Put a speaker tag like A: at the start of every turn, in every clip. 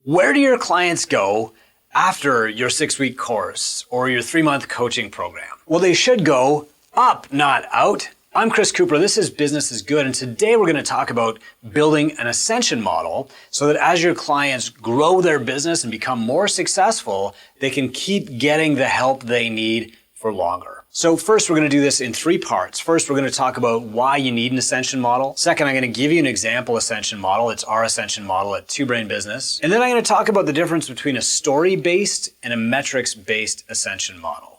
A: Where do your clients go after your 6-week course or your 3-month coaching program? Well, they should go up, not out. I'm Chris Cooper. This is Business is Good, and today we're going to talk about building an Ascension model so that as your clients grow their business and become more successful, they can keep getting the help they need for longer. So first, we're going to do this in 3 parts. First, we're going to talk about why you need an Ascension model. Second, I'm going to give you an example Ascension model. It's our Ascension model at Two Brain Business. And then I'm going to talk about the difference between a story-based and a metrics-based Ascension model.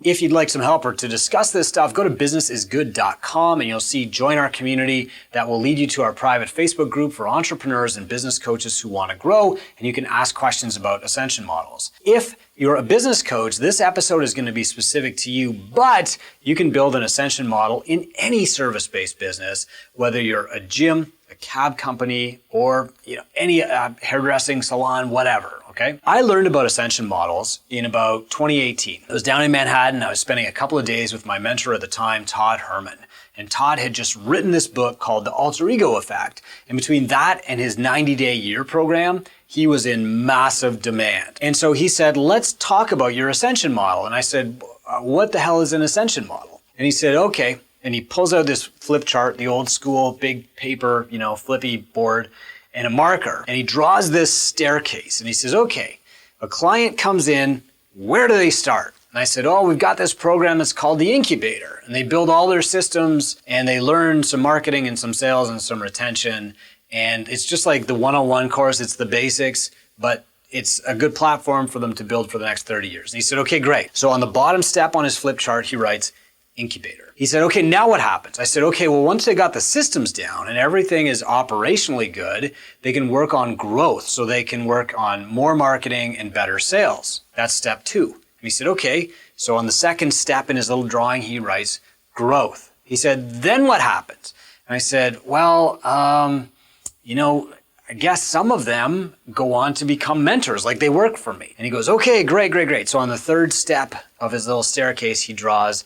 A: If you'd like some help or to discuss this stuff, go to businessisgood.com and you'll see join our community. That will lead you to our private Facebook group for entrepreneurs and business coaches who want to grow, and you can ask questions about Ascension models. If you're a business coach, this episode is going to be specific to you, but you can build an Ascension model in any service-based business, whether you're a gym, a cab company, or any hairdressing salon, whatever. Okay. I learned about Ascension models in about 2018. I was down in Manhattan. I was spending a couple of days with my mentor at the time, Todd Herman. And Todd had just written this book called The Alter Ego Effect. And between that and his 90-day year program, he was in massive demand. And so he said, let's talk about your Ascension model. And I said, what the hell is an Ascension model? And he said, okay. And he pulls out this flip chart, the old school, big paper, flippy board, and a marker, and he draws this staircase, and he says, okay, a client comes in, where do they start? And I said, we've got this program that's called the Incubator, and they build all their systems, and they learn some marketing and some sales and some retention, and it's just like the 101 course, it's the basics, but it's a good platform for them to build for the next 30 years. And he said, okay, great. So on the bottom step on his flip chart, he writes, Incubator. He said, okay, now what happens? I said, okay, well, once they got the systems down and everything is operationally good, they can work on growth. So they can work on more marketing and better sales. That's step 2. And he said, okay, so on the second step in his little drawing, he writes growth. He said, then what happens? And I said, well, I guess some of them go on to become mentors, like they work for me. And he goes, okay, great. So on the third step of his little staircase, he draws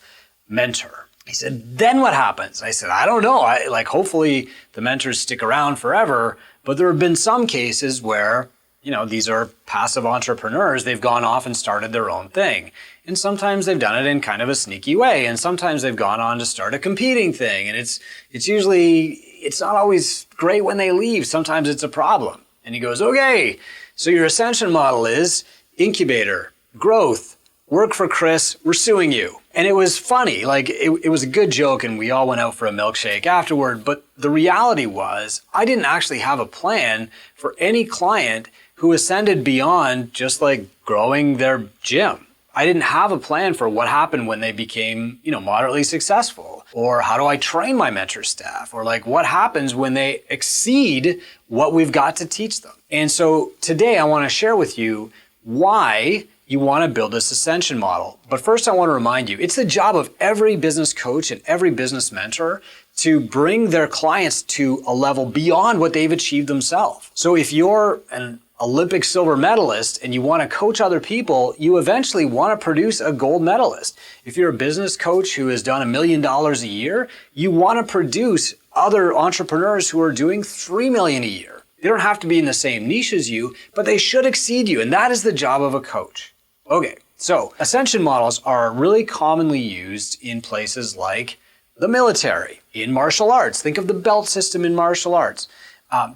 A: mentor. He said, then what happens? I said, I don't know. Hopefully the mentors stick around forever. But there have been some cases where, these are passive entrepreneurs. They've gone off and started their own thing. And sometimes they've done it in kind of a sneaky way. And sometimes they've gone on to start a competing thing. And it's not always great when they leave. Sometimes it's a problem. And he goes, okay, so your Ascension model is incubator, growth, work for Chris, we're suing you. And it was funny, it was a good joke and we all went out for a milkshake afterward, but the reality was I didn't actually have a plan for any client who ascended beyond just growing their gym. I didn't have a plan for what happened when they became, moderately successful, or how do I train my mentor staff, or what happens when they exceed what we've got to teach them. And so today I want to share with you why you want to build this Ascension model. But first I want to remind you, it's the job of every business coach and every business mentor to bring their clients to a level beyond what they've achieved themselves. So if you're an Olympic silver medalist and you want to coach other people, you eventually want to produce a gold medalist. If you're a business coach who has done $1 million a year, you want to produce other entrepreneurs who are doing $3 million a year. They don't have to be in the same niche as you, but they should exceed you. And that is the job of a coach. Okay, so Ascension models are really commonly used in places like the military, in martial arts. Think of the belt system in martial arts.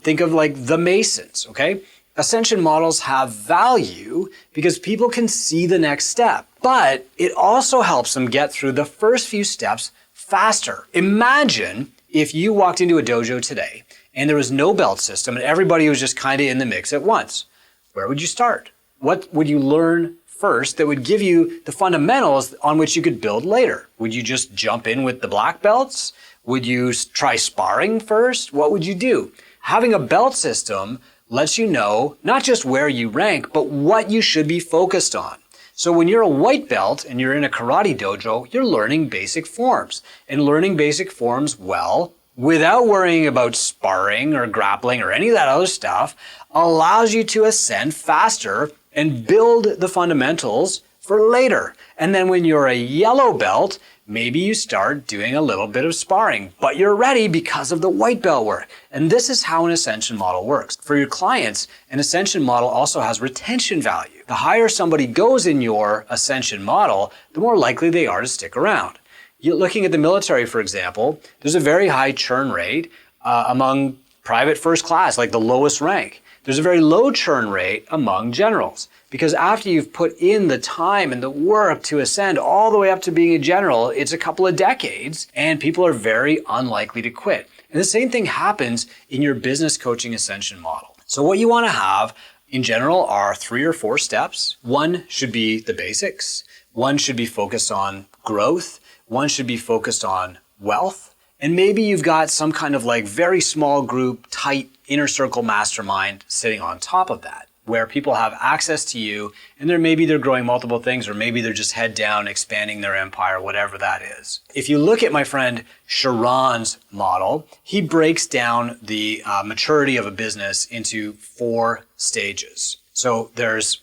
A: Think of the Masons, okay? Ascension models have value because people can see the next step, but it also helps them get through the first few steps faster. Imagine if you walked into a dojo today and there was no belt system and everybody was just kind of in the mix at once. Where would you start? What would you learn first that would give you the fundamentals on which you could build later? Would you just jump in with the black belts? Would you try sparring first? What would you do? Having a belt system lets you know not just where you rank, but what you should be focused on. So when you're a white belt and you're in a karate dojo, you're learning basic forms. And learning basic forms well, without worrying about sparring or grappling or any of that other stuff, allows you to ascend faster and build the fundamentals for later. And then when you're a yellow belt, maybe you start doing a little bit of sparring, but you're ready because of the white belt work. And this is how an Ascension model works. For your clients, an Ascension model also has retention value. The higher somebody goes in your Ascension model, the more likely they are to stick around. You're looking at the military, for example, there's a very high churn rate among private first class, like the lowest rank. There's a very low churn rate among generals. Because after you've put in the time and the work to ascend all the way up to being a general, it's a couple of decades and people are very unlikely to quit. And the same thing happens in your business coaching Ascension model. So what you want to have in general are 3 or 4 steps. One should be the basics. One should be focused on growth. One should be focused on wealth. And maybe you've got some kind of like very small group, tight inner circle mastermind sitting on top of that, where people have access to you and they're growing multiple things, or maybe they're just head down expanding their empire, whatever that is. If you look at my friend Sharon's model, he breaks down the maturity of a business into 4 stages. So there's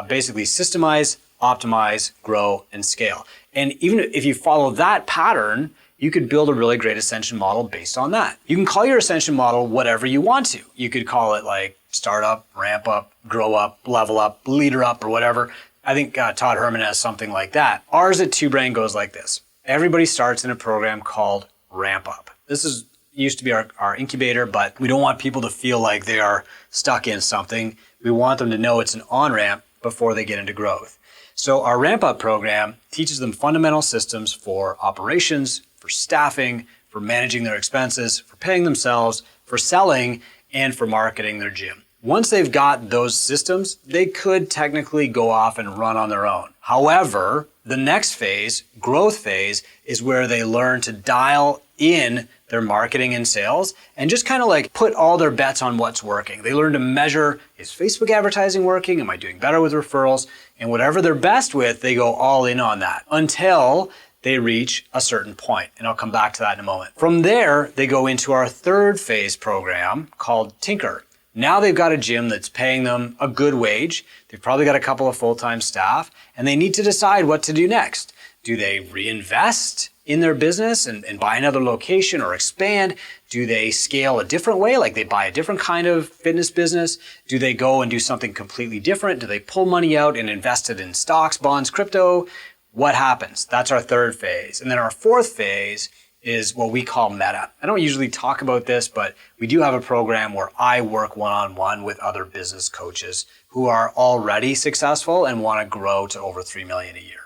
A: basically systemize, optimize, grow, and scale. And even if you follow that pattern, you could build a really great Ascension model based on that. You can call your Ascension model whatever you want to. You could call it like startup, ramp up, grow up, level up, leader up, or whatever. I think Todd Herman has something like that. Ours at Two Brain goes like this. Everybody starts in a program called Ramp Up. This used to be our incubator, but we don't want people to feel like they are stuck in something. We want them to know it's an on-ramp before they get into growth. So our Ramp Up program teaches them fundamental systems for operations, for staffing, for managing their expenses, for paying themselves, for selling, and for marketing their gym. Once they've got those systems, they could technically go off and run on their own. However, the next phase, growth phase, is where they learn to dial in their marketing and sales and just kind of like put all their bets on what's working. They learn to measure, is Facebook advertising working? Am I doing better with referrals? And whatever they're best with, they go all in on that until they reach a certain point. And I'll come back to that in a moment. From there, they go into our 3rd phase program called Tinker. Now they've got a gym that's paying them a good wage. They've probably got a couple of full-time staff, and they need to decide what to do next. Do they reinvest in their business and buy another location or expand? Do they scale a different way, like they buy a different kind of fitness business? Do they go and do something completely different? Do they pull money out and invest it in stocks, bonds, crypto? What happens? That's our 3rd phase. And then our 4th phase is what we call meta. I don't usually talk about this, but we do have a program where I work one-on-one with other business coaches who are already successful and want to grow to over 3 million a year.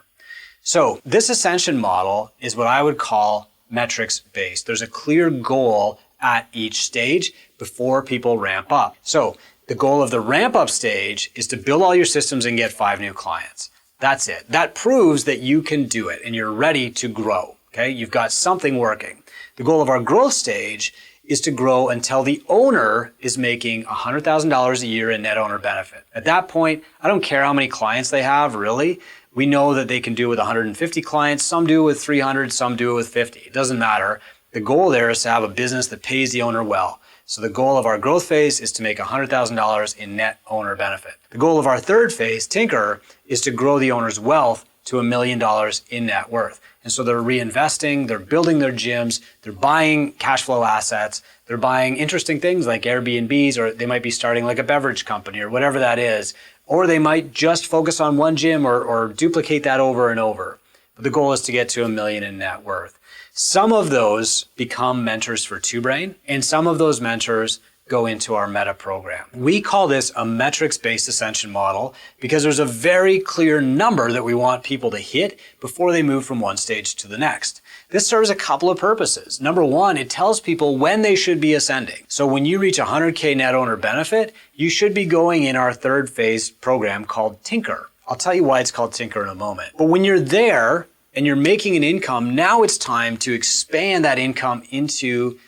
A: So this Ascension model is what I would call metrics based. There's a clear goal at each stage before people ramp up. So the goal of the ramp up stage is to build all your systems and get 5 new clients. That's it. That proves that you can do it and you're ready to grow. Okay, you've got something working. The goal of our growth stage is to grow until the owner is making $100,000 a year in net owner benefit. At that point, I don't care how many clients they have, really. We know that they can do it with 150 clients. Some do it with 300, some do it with 50. It doesn't matter. The goal there is to have a business that pays the owner well. So the goal of our growth phase is to make $100,000 in net owner benefit. The goal of our 3rd phase, Tinker, is to grow the owner's wealth to $1 million in net worth. And so they're reinvesting, they're building their gyms, they're buying cash flow assets, they're buying interesting things like Airbnbs, or they might be starting like a beverage company or whatever that is. Or they might just focus on one gym or duplicate that over and over. But the goal is to get to $1 million in net worth. Some of those become mentors for Two Brain, and some of those mentors go into our meta program. We call this a metrics-based Ascension model because there's a very clear number that we want people to hit before they move from one stage to the next. This serves a couple of purposes. Number one, it tells people when they should be ascending. So when you reach 100K net owner benefit, you should be going in our 3rd phase program called Tinker. I'll tell you why it's called Tinker in a moment. But when you're there and you're making an income, now it's time to expand that income into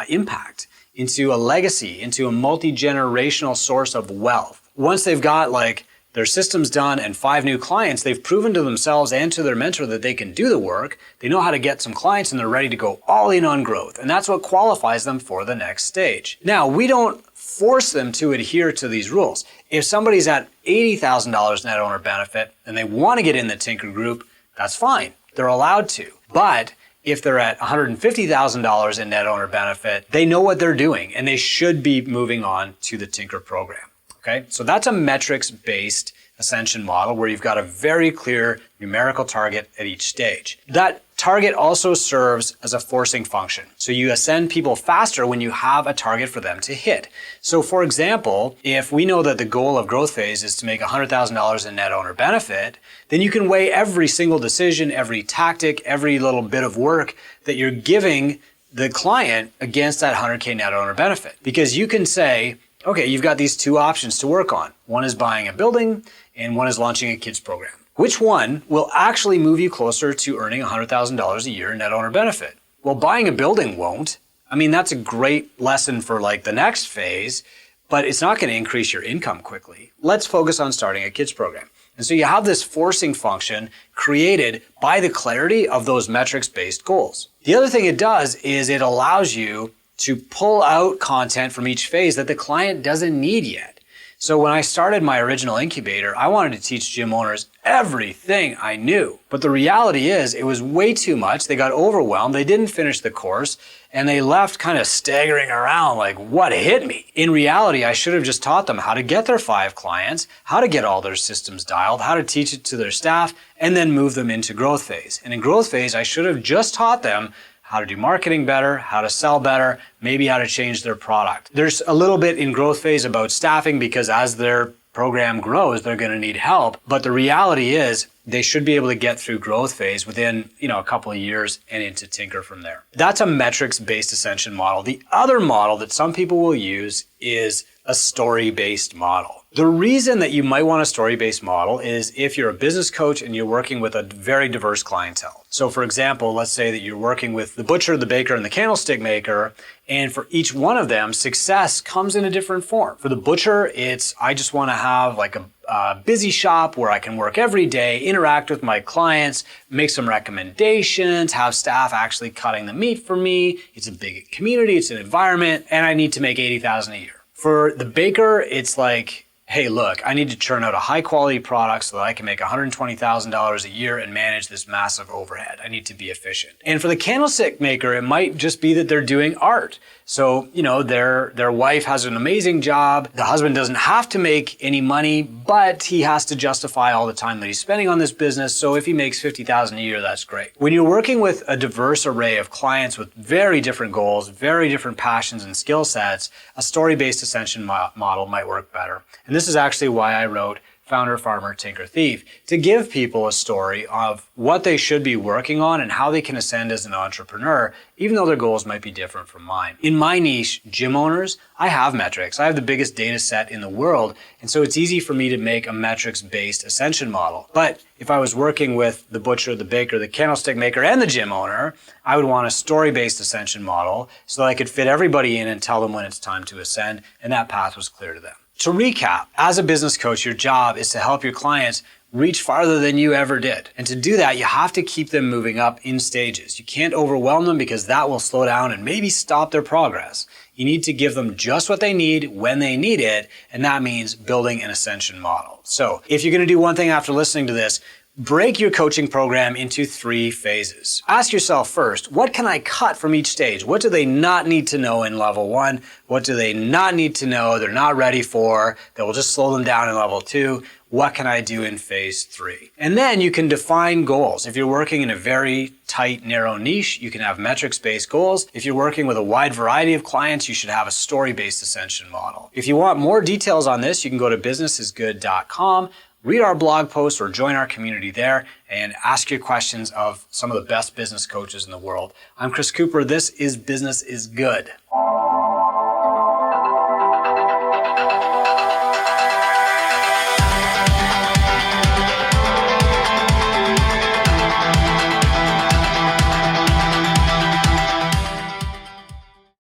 A: impact, into a legacy, into a multi-generational source of wealth. Once they've got like their system's done and 5 new clients, they've proven to themselves and to their mentor that they can do the work. They know how to get some clients and they're ready to go all in on growth. And that's what qualifies them for the next stage. Now, we don't force them to adhere to these rules. If somebody's at $80,000 net owner benefit and they want to get in the Tinker group, that's fine. They're allowed to. But if they're at $150,000 in net owner benefit, they know what they're doing and they should be moving on to the Tinker program. Okay, so that's a metrics-based Ascension model where you've got a very clear numerical target at each stage. That target also serves as a forcing function. So you ascend people faster when you have a target for them to hit. So for example, if we know that the goal of growth phase is to make $100,000 in net owner benefit, then you can weigh every single decision, every tactic, every little bit of work that you're giving the client against that 100K net owner benefit. Because you can say, okay, you've got these 2 options to work on. One is buying a building and one is launching a kids program. Which one will actually move you closer to earning $100,000 a year in net owner benefit? Well, buying a building won't. I mean, that's a great lesson for like the next phase, but it's not going to increase your income quickly. Let's focus on starting a kids program. And so you have this forcing function created by the clarity of those metrics-based goals. The other thing it does is it allows you to pull out content from each phase that the client doesn't need yet. So when I started my original incubator, I wanted to teach gym owners everything I knew. But the reality is it was way too much. They got overwhelmed. They didn't finish the course and they left kind of staggering around like, what hit me? In reality, I should have just taught them how to get their 5 clients, how to get all their systems dialed, how to teach it to their staff, and then move them into growth phase. And in growth phase, I should have just taught them how to do marketing better, how to sell better, maybe how to change their product. There's a little bit in growth phase about staffing because as their program grows, they're going to need help. But the reality is they should be able to get through growth phase within, a couple of years and into Tinker from there. That's a metrics-based Ascension model. The other model that some people will use is a story-based model. The reason that you might want a story-based model is if you're a business coach and you're working with a very diverse clientele. So for example, let's say that you're working with the butcher, the baker, and the candlestick maker, and for each one of them, success comes in a different form. For the butcher, it's I just want to have like a busy shop where I can work every day, interact with my clients, make some recommendations, have staff actually cutting the meat for me. It's a big community, it's an environment, and I need to make $80,000 a year. For the baker, it's like, hey, look, I need to churn out a high quality product so that I can make $120,000 a year and manage this massive overhead. I need to be efficient. And for the candlestick maker, it might just be that they're doing art. So, their wife has an amazing job. The husband doesn't have to make any money, but he has to justify all the time that he's spending on this business. So if he makes $50,000 a year, that's great. When you're working with a diverse array of clients with very different goals, very different passions and skill sets, a story-based Ascension model might work better. And this is actually why I wrote Founder, Farmer, Tinker, Thief, to give people a story of what they should be working on and how they can ascend as an entrepreneur, even though their goals might be different from mine. In my niche, gym owners, I have metrics. I have the biggest data set in the world, and so it's easy for me to make a metrics-based Ascension model. But if I was working with the butcher, the baker, the candlestick maker, and the gym owner, I would want a story-based Ascension model so that I could fit everybody in and tell them when it's time to ascend, and that path was clear to them. To recap, as a business coach, your job is to help your clients reach farther than you ever did. And to do that, you have to keep them moving up in stages. You can't overwhelm them because that will slow down and maybe stop their progress. You need to give them just what they need when they need it, and that means building an Ascension model. So if you're going to do one thing after listening to this, break your coaching program into 3 phases. Ask yourself first, what can I cut from each stage? What do they not need to know in level 1? What do they not need to know they're not ready for that will just slow them down in level 2? What can I do in phase 3? And then you can define goals. If you're working in a very tight, narrow niche, you can have metrics-based goals. If you're working with a wide variety of clients, you should have a story-based Ascension model. If you want more details on this, you can go to businessisgood.com. Read our blog post or join our community there and ask your questions of some of the best business coaches in the world. I'm Chris Cooper. This is Business is Good.